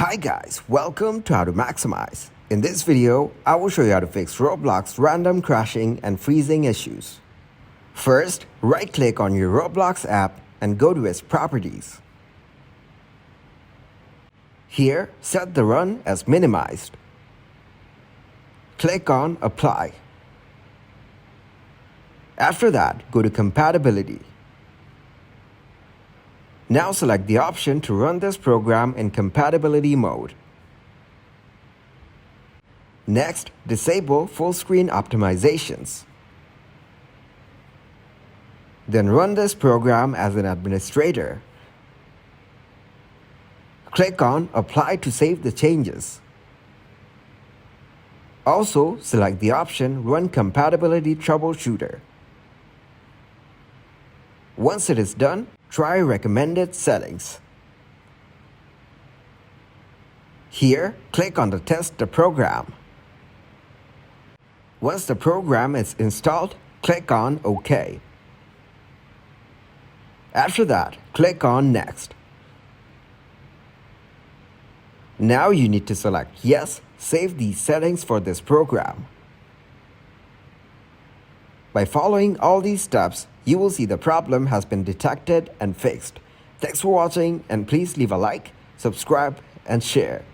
Hi guys, welcome to How to Maximize. In this video, I will show you how to fix Roblox random crashing and freezing issues. First, right-click on your Roblox app and go to its properties. Here, set the run as minimized. Click on Apply. After that, go to Compatibility. Now select the option to run this program in compatibility mode. Next, disable full screen optimizations. Then run this program as an administrator. Click on Apply to save the changes. Also, select the option Run Compatibility Troubleshooter. Once it is done, try recommended settings. Here, click on the Test the program. Once the program is installed, click on OK. After that, click on Next. Now you need to select Yes, save these settings for this program. By following all these steps, you will see the problem has been detected and fixed. Thanks for watching, and please leave a like, subscribe, and share.